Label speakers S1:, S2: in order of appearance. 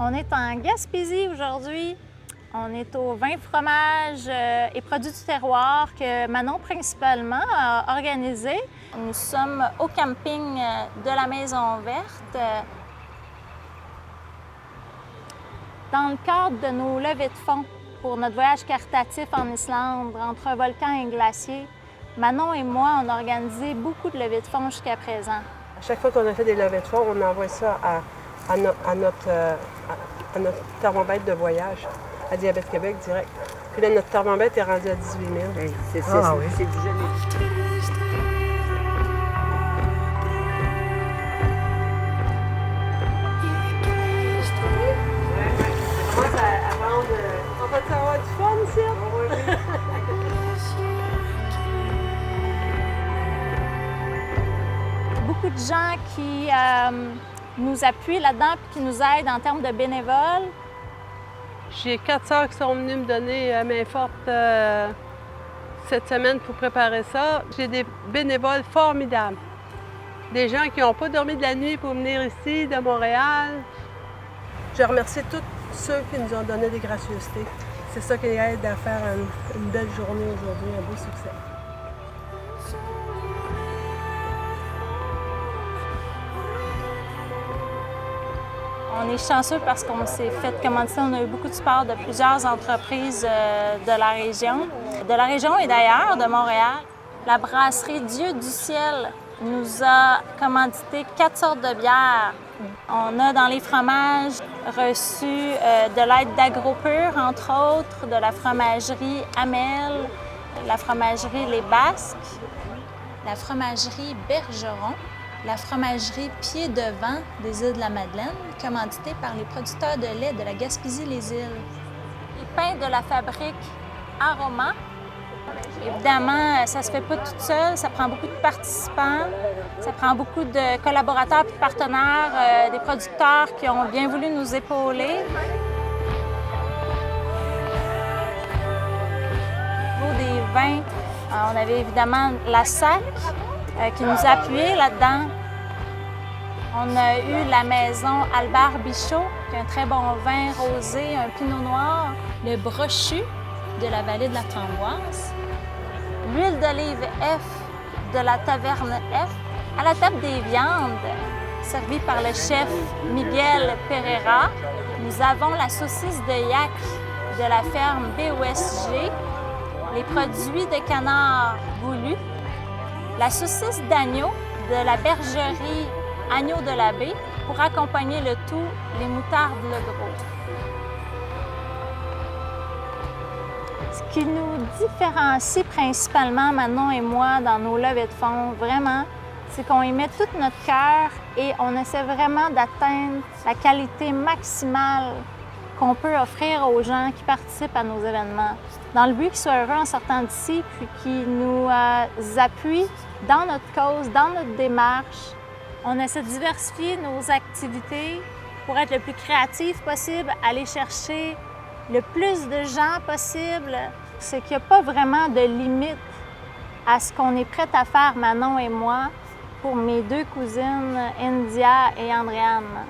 S1: On est en Gaspésie aujourd'hui. On est au vin, fromage et produits du terroir que Manon principalement a organisé. Nous sommes au camping de la Maison Verte. Dans le cadre de nos levées de fonds pour notre voyage caritatif en Islande entre un volcan et un glacier, Manon et moi, on a organisé beaucoup de levées de fonds jusqu'à présent.
S2: À chaque fois qu'on a fait des levées de fonds, on envoie ça à notre thermomètre de voyage, à Diabète Québec direct. Puis là, notre thermomètre est rendu à 18 000.
S3: Oui, c'est
S2: oui.
S3: C'est du jamais.
S2: On va avoir du fun ici?
S1: Beaucoup de gens qui nous appuient là-dedans et qui nous aident en termes de bénévoles.
S2: J'ai 4 sœurs qui sont venues me donner main forte cette semaine pour préparer ça. J'ai des bénévoles formidables. Des gens qui n'ont pas dormi de la nuit pour venir ici, de Montréal. Je remercie tous ceux qui nous ont donné des gracieusetés. C'est ça qui aide à faire une belle journée aujourd'hui, un beau succès.
S1: On est chanceux parce qu'on s'est fait commanditer. On a eu beaucoup de support de plusieurs entreprises de la région et d'ailleurs, de Montréal. La brasserie Dieu du ciel nous a commandité 4 sortes de bières. On a dans les fromages reçu de l'aide d'AgroPure, entre autres, de la fromagerie Amel, la fromagerie Les Basques, la fromagerie Bergeron, la fromagerie Pied de Vent des îles de la Madeleine, commanditée par les producteurs de lait de la Gaspésie-les-Îles. Les pains de la fabrique Aroma. Évidemment, ça ne se fait pas toute seule, ça prend beaucoup de participants, ça prend beaucoup de collaborateurs et de partenaires, des producteurs qui ont bien voulu nous épauler. Au niveau des vins, on avait évidemment la SAC qui nous a appuyés là-dedans. On a eu la maison Albert Bichot, qui a un très bon vin rosé, un pinot noir, le brochu de la vallée de la Framboise, l'huile d'olive F de la taverne F, à la table des viandes, servie par le chef Miguel Pereira. Nous avons la saucisse de yak de la ferme BOSG, les produits de canard Boulu, la saucisse d'agneau de la bergerie Agneau de la Baie, pour accompagner le tout, les moutardes Le Gros. Ce qui nous différencie principalement, Manon et moi, dans nos levées de fonds, vraiment, c'est qu'on y met tout notre cœur et on essaie vraiment d'atteindre la qualité maximale qu'on peut offrir aux gens qui participent à nos événements, dans le but qu'ils soient heureux en sortant d'ici, puis qu'ils nous appuient dans notre cause, dans notre démarche. On essaie de diversifier nos activités pour être le plus créatif possible, aller chercher le plus de gens possible. C'est qu'il n'y a pas vraiment de limite à ce qu'on est prête à faire, Manon et moi, pour mes 2 cousines, India et Andréane.